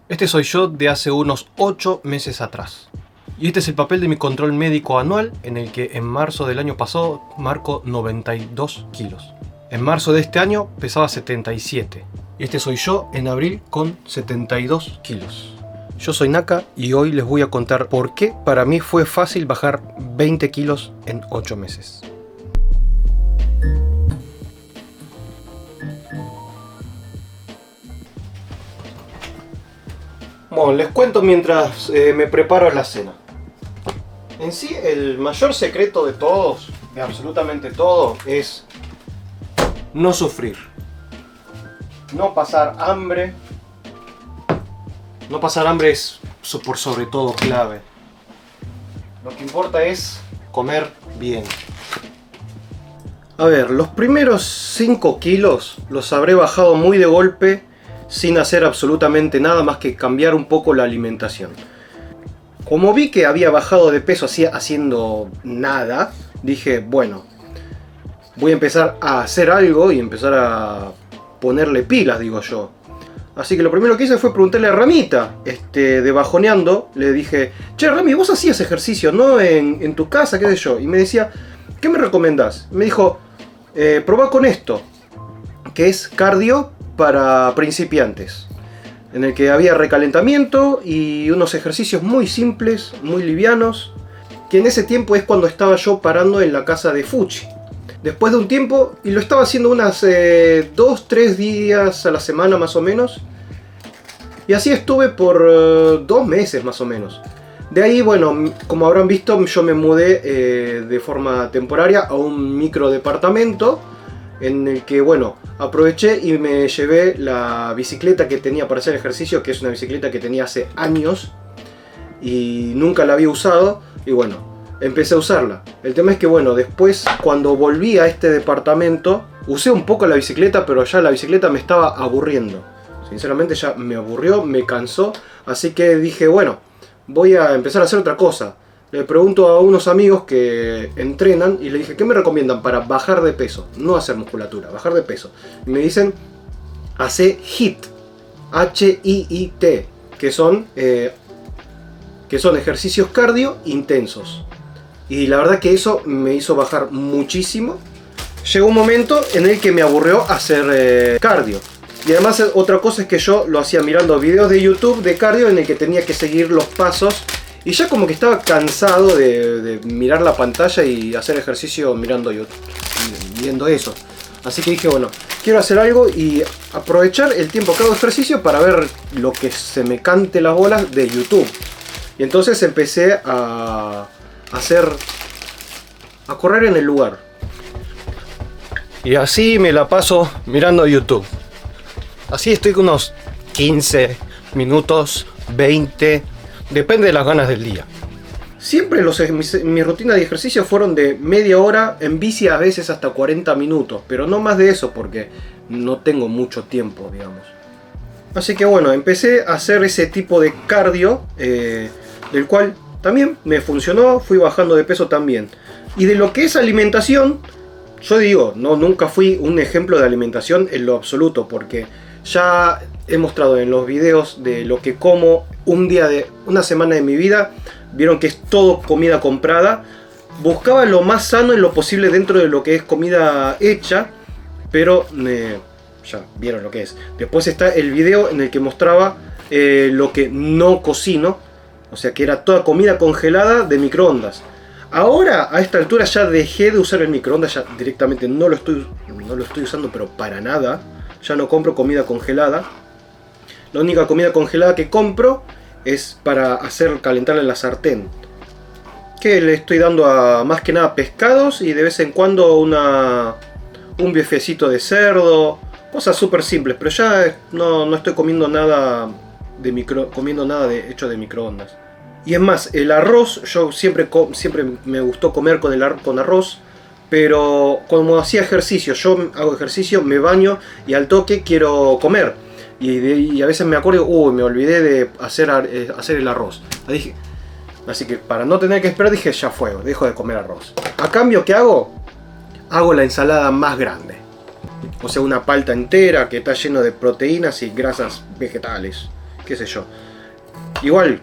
Este soy yo de hace unos 8 meses atrás. Y este es el papel de mi control médico anual, en el que en marzo del año pasado marco 92 kilos. En marzo de este año pesaba 77. Y este soy yo en abril con 72 kilos. Yo soy Naka y hoy les voy a contar por qué para mí fue fácil bajar 20 kilos en 8 meses. Bueno, les cuento mientras me preparo la cena. En sí, el mayor secreto de todos, de absolutamente todo, es no sufrir. No pasar hambre. No pasar hambre es por sobre todo clave. Lo que importa es comer bien. A ver, los primeros 5 kilos los habré bajado muy de golpe, sin hacer absolutamente nada más que cambiar un poco la alimentación. Como vi que había bajado de peso haciendo nada, dije, bueno, voy a empezar a hacer algo y empezar a ponerle pilas, digo yo. Así que lo primero que hice fue preguntarle a Ramita, de Bajoneando. Le dije, che Rami, vos hacías ejercicio, ¿no? En tu casa, qué sé yo. Y me decía, ¿qué me recomendás? Me dijo, probá con esto, que es cardio para principiantes, en el que había recalentamiento y unos ejercicios muy simples, muy livianos, que en ese tiempo es cuando estaba yo parando en la casa de Fuchi. Después de un tiempo, y lo estaba haciendo unas 2-3 días a la semana más o menos, y así estuve por 2 meses más o menos. De ahí, bueno, como habrán visto, yo me mudé de forma temporaria a un micro departamento, en el que, bueno, aproveché y me llevé la bicicleta que tenía para hacer ejercicio, que es una bicicleta que tenía hace años y nunca la había usado, y bueno, empecé a usarla. El tema es que, bueno, después cuando volví a este departamento usé un poco la bicicleta, pero ya la bicicleta me estaba aburriendo. Sinceramente ya me aburrió, me cansó, así que dije, bueno, voy a empezar a hacer otra cosa. Le pregunto a unos amigos que entrenan y le dije, ¿qué me recomiendan para bajar de peso? No hacer musculatura, bajar de peso. Y me dicen, hace HIIT, H-I-I-T, que son ejercicios cardio intensos. Y la verdad que eso me hizo bajar muchísimo. Llegó un momento en el que me aburrió hacer cardio. Y además otra cosa es que yo lo hacía mirando videos de YouTube de cardio en el que tenía que seguir los pasos. Y ya como que estaba cansado de mirar la pantalla y hacer ejercicio mirando YouTube, viendo eso. Así que dije, bueno, quiero hacer algo y aprovechar el tiempo que hago ejercicio para ver lo que se me cante las bolas de YouTube. Y entonces empecé a correr en el lugar. Y así me la paso mirando YouTube. Así estoy con unos 15 minutos, 20, depende de las ganas del día. Siempre mis rutinas de ejercicio fueron de media hora, en bici a veces hasta 40 minutos, pero no más de eso porque no tengo mucho tiempo, digamos. Así que bueno, empecé a hacer ese tipo de cardio, del cual también me funcionó, fui bajando de peso también. Y de lo que es alimentación, yo digo, nunca fui un ejemplo de alimentación en lo absoluto, porque ya he mostrado en los videos de lo que como una semana de mi vida. Vieron que es todo comida comprada. Buscaba lo más sano en lo posible dentro de lo que es comida hecha, pero ya vieron lo que es. Después está el video en el que mostraba lo que no cocino, o sea que era toda comida congelada de microondas. Ahora a esta altura ya dejé de usar el microondas, ya directamente no lo estoy usando, pero para nada. Ya no compro comida congelada. La única comida congelada que compro es para hacer calentar en la sartén, que le estoy dando a más que nada pescados y de vez en cuando un bifecito de cerdo, cosas súper simples, pero ya no estoy comiendo nada hecho de microondas. Y es más, el arroz, yo siempre me gustó comer con arroz, pero como hacía ejercicio, yo hago ejercicio, me baño y al toque quiero comer. Y a veces me acuerdo, me olvidé de hacer el arroz. Así que para no tener que esperar dije, ya fue, dejo de comer arroz. A cambio, ¿qué hago? Hago la ensalada más grande. O sea, una palta entera que está lleno de proteínas y grasas vegetales. qué sé yo. Igual,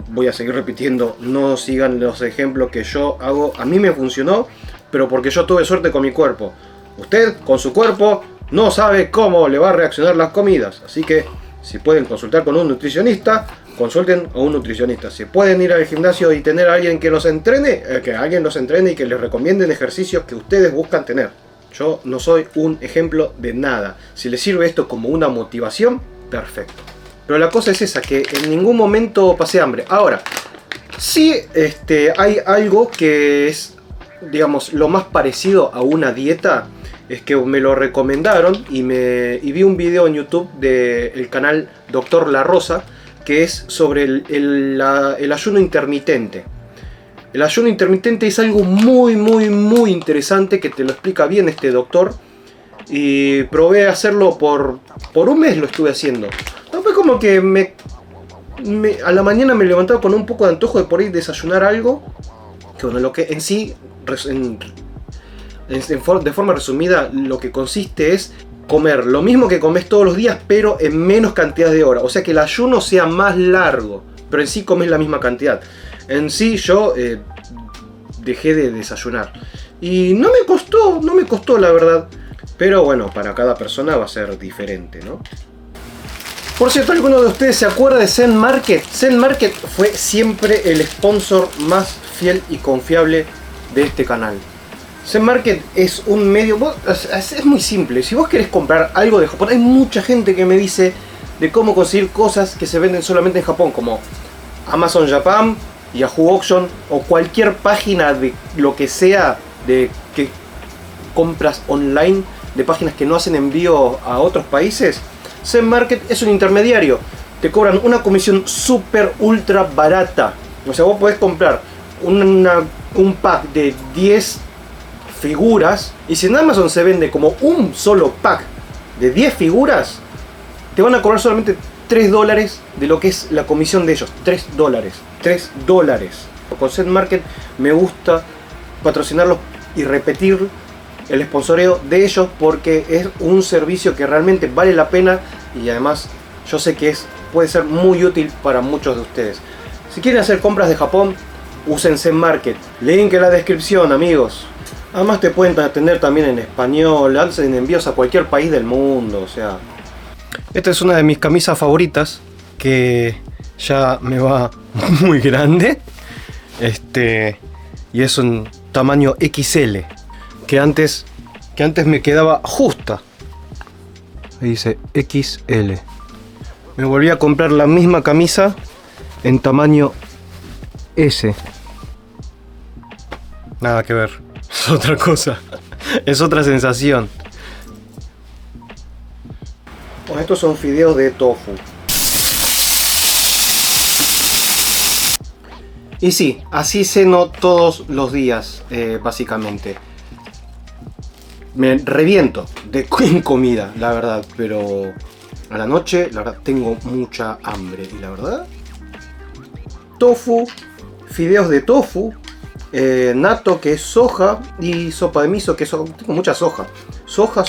voy a seguir repitiendo, no sigan los ejemplos que yo hago. A mí me funcionó, pero porque yo tuve suerte con mi cuerpo. Usted, con su cuerpo, no sabe cómo le va a reaccionar las comidas. Así que, si pueden consultar con un nutricionista, consulten a un nutricionista. Si pueden ir al gimnasio y tener a alguien que los entrene, que alguien los entrene y que les recomienden ejercicios que ustedes buscan tener. Yo no soy un ejemplo de nada. Si les sirve esto como una motivación, perfecto. Pero la cosa es esa, que en ningún momento pasé hambre. Ahora, sí hay algo que es, digamos, lo más parecido a una dieta. Es que me lo recomendaron y vi un video en YouTube del canal Dr. La Rosa, que es sobre el ayuno intermitente. El ayuno intermitente es algo muy interesante, que te lo explica bien este doctor. Y probé hacerlo por un mes, lo estuve haciendo. No fue como que a la mañana me levantaba con un poco de antojo de por ahí desayunar algo. Que bueno, lo que en sí, de forma resumida, lo que consiste es comer lo mismo que comes todos los días, pero en menos cantidad de horas. O sea, que el ayuno sea más largo, pero en sí comes la misma cantidad. En sí yo dejé de desayunar. Y no me costó la verdad. Pero bueno, para cada persona va a ser diferente, ¿no? Por cierto, ¿alguno de ustedes se acuerda de Zen Market? Zen Market fue siempre el sponsor más fiel y confiable de este canal. Zen Market es un medio... Es muy simple. Si vos querés comprar algo de Japón, hay mucha gente que me dice de cómo conseguir cosas que se venden solamente en Japón, como Amazon Japan, Yahoo Auction o cualquier página de lo que sea de que compras online, de páginas que no hacen envío a otros países. Zen Market es un intermediario. Te cobran una comisión súper ultra barata. O sea, vos podés comprar un pack de 10 figuras, y si en Amazon se vende como un solo pack de 10 figuras, te van a cobrar solamente $3 de lo que es la comisión de ellos. $3. Con Zen Market me gusta patrocinarlos y repetir el sponsoreo de ellos, porque es un servicio que realmente vale la pena, y además yo sé que puede ser muy útil para muchos de ustedes. Si quieren hacer compras de Japón, usen Zen Market. Link en la descripción, amigos. Además te pueden atender también en español, hacen envíos a cualquier país del mundo, o sea. Esta es una de mis camisas favoritas, que ya me va muy grande. Y es un tamaño XL, que antes me quedaba justa. Ahí dice XL. Me volví a comprar la misma camisa en tamaño S. Nada que ver. Es otra cosa. Es otra sensación. Bueno, estos son fideos de tofu. Y sí, así ceno todos los días, básicamente. Me reviento en comida, la verdad, pero a la noche, la verdad, tengo mucha hambre. Y la verdad, tofu, fideos de tofu, natto, que es soja, y sopa de miso, que tengo mucha soja. Soja.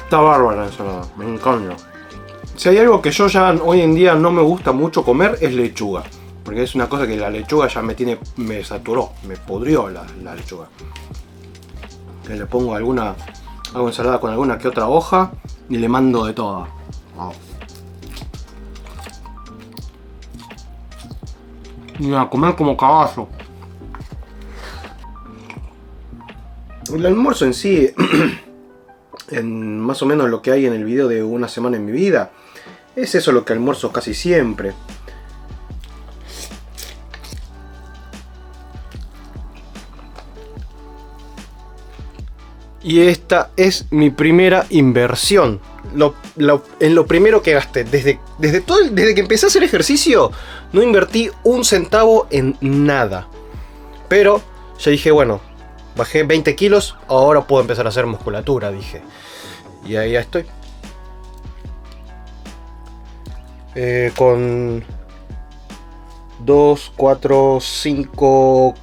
Está bárbara la ensalada, me encanta. Si hay algo que yo ya hoy en día no me gusta mucho comer, es lechuga. Porque es una cosa que la lechuga ya me saturó, me podrió la lechuga. Que le pongo hago ensalada con alguna que otra hoja y le mando de toda. Wow. Y a comer como caballo. El almuerzo en sí, en más o menos lo que hay en el video de una semana en mi vida, es eso lo que almuerzo casi siempre. Y esta es mi primera inversión. En lo primero que gasté. Desde que empecé a hacer ejercicio, no invertí un centavo en nada. Pero ya dije, bueno, bajé 20 kilos, ahora puedo empezar a hacer musculatura, dije. Y ahí ya estoy. Con 2, 4, 5,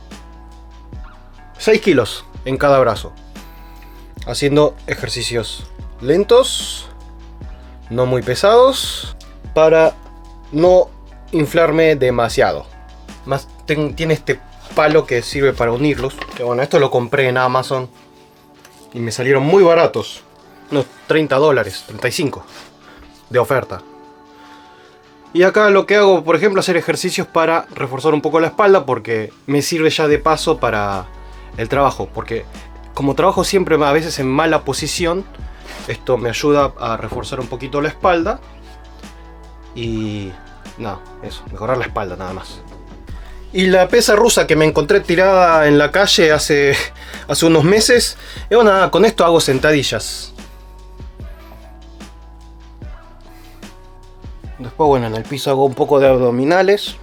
6 kilos en cada brazo. Haciendo ejercicios lentos, no muy pesados, para no inflarme demasiado. Más tiene este palo que sirve para unirlos. Que bueno, esto lo compré en Amazon y me salieron muy baratos. Unos $30, 35 de oferta. Y acá lo que hago, por ejemplo, hacer ejercicios para reforzar un poco la espalda, porque me sirve ya de paso para el trabajo. Porque como trabajo siempre a veces en mala posición, esto me ayuda a reforzar un poquito la espalda. Y nada, eso, mejorar la espalda nada más. Y la pesa rusa que me encontré tirada en la calle hace unos meses. Y bueno, nada, con esto hago sentadillas. Después, bueno, en el piso hago un poco de abdominales.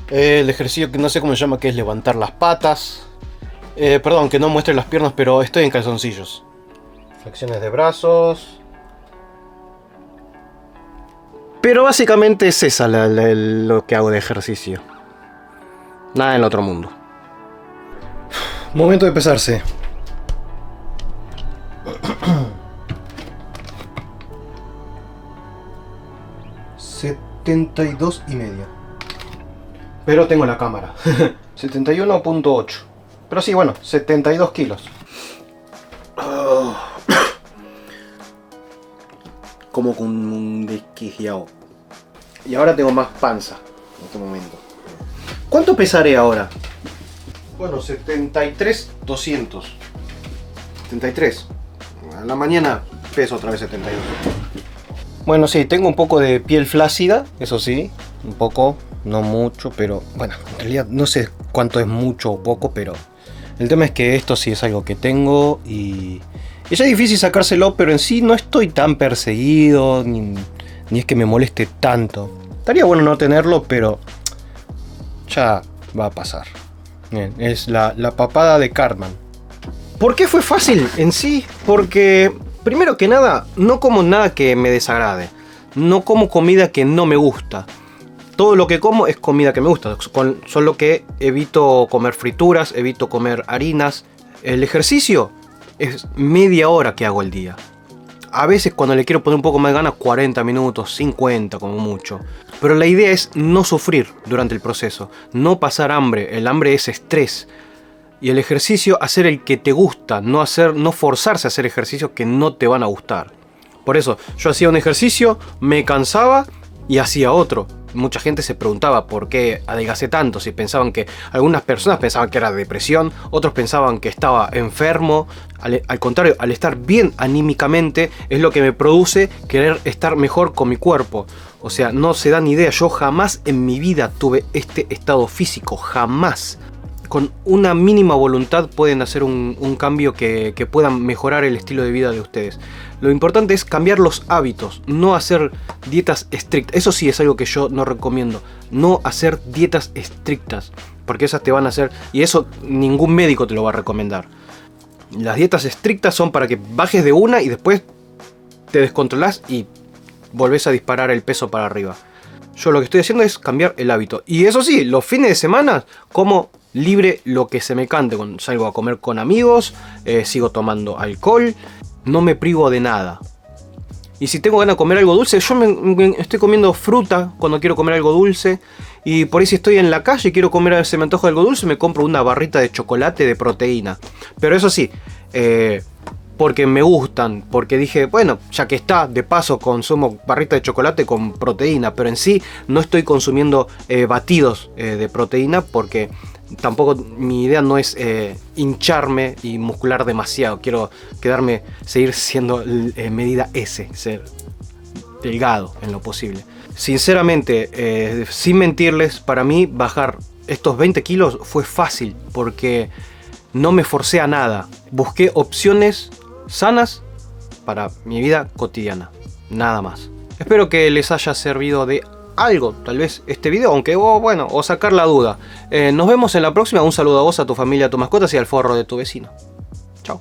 El ejercicio que no sé cómo se llama, que es levantar las patas. Perdón, que no muestre las piernas, pero estoy en calzoncillos. Flexiones de brazos. Pero básicamente es esa lo que hago de ejercicio. Nada en el otro mundo. Momento de pesarse. 72,5. Pero tengo la cámara. 71,8. Pero sí, bueno, 72 kilos. Como con un desquiciado. Y ahora tengo más panza en este momento. ¿Cuánto pesaré ahora? Bueno, 73,200. 73. A la mañana peso otra vez 72. Bueno, sí, tengo un poco de piel flácida, eso sí. Un poco, no mucho, pero bueno, en realidad no sé cuánto es mucho o poco, pero el tema es que esto sí es algo que tengo y es difícil sacárselo, pero en sí no estoy tan perseguido, ni es que me moleste tanto. Estaría bueno no tenerlo, pero ya va a pasar. Bien, es la papada de Cartman. ¿Por qué fue fácil en sí? Porque, primero que nada, no como nada que me desagrade. No como comida que no me gusta. Todo lo que como es comida que me gusta. Solo que evito comer frituras, evito comer harinas. El ejercicio es media hora que hago al día. A veces cuando le quiero poner un poco más de ganas, 40 minutos, 50 como mucho. Pero la idea es no sufrir durante el proceso. No pasar hambre. El hambre es estrés. Y el ejercicio, hacer el que te gusta, no forzarse a hacer ejercicios que no te van a gustar. Por eso, yo hacía un ejercicio, me cansaba y hacía otro. Mucha gente se preguntaba por qué adelgacé tanto, si pensaban que, algunas personas pensaban que era depresión, otros pensaban que estaba enfermo. Al contrario, al estar bien anímicamente es lo que me produce querer estar mejor con mi cuerpo. O sea, no se dan idea, yo jamás en mi vida tuve este estado físico, jamás. Con una mínima voluntad pueden hacer un cambio que puedan mejorar el estilo de vida de ustedes. Lo importante es cambiar los hábitos, no hacer dietas estrictas. Eso sí es algo que yo no recomiendo. No hacer dietas estrictas, porque esas te van a hacer... Y eso ningún médico te lo va a recomendar. Las dietas estrictas son para que bajes de una y después te descontrolás y volvés a disparar el peso para arriba. Yo lo que estoy haciendo es cambiar el hábito. Y eso sí, los fines de semana como libre lo que se me cante. Salgo a comer con amigos, sigo tomando alcohol, no me privo de nada. Y si tengo ganas de comer algo dulce, yo me estoy comiendo fruta cuando quiero comer algo dulce. Y por ahí si estoy en la calle y quiero comer, se me antoja algo dulce, me compro una barrita de chocolate de proteína. Pero eso sí, porque me gustan, porque dije, bueno, ya que está, de paso consumo barrita de chocolate con proteína, pero en sí no estoy consumiendo batidos de proteína, porque tampoco mi idea no es hincharme y muscular demasiado. Quiero seguir siendo medida S, ser delgado en lo posible. Sinceramente, sin mentirles, para mí bajar estos 20 kilos fue fácil, porque no me forcé a nada. Busqué opciones sanas para mi vida cotidiana, nada más. Espero que les haya servido de algo, tal vez este video, aunque o sacar la duda. Nos vemos en la próxima. Un saludo a vos, a tu familia, a tus mascotas y al forro de tu vecino. Chao.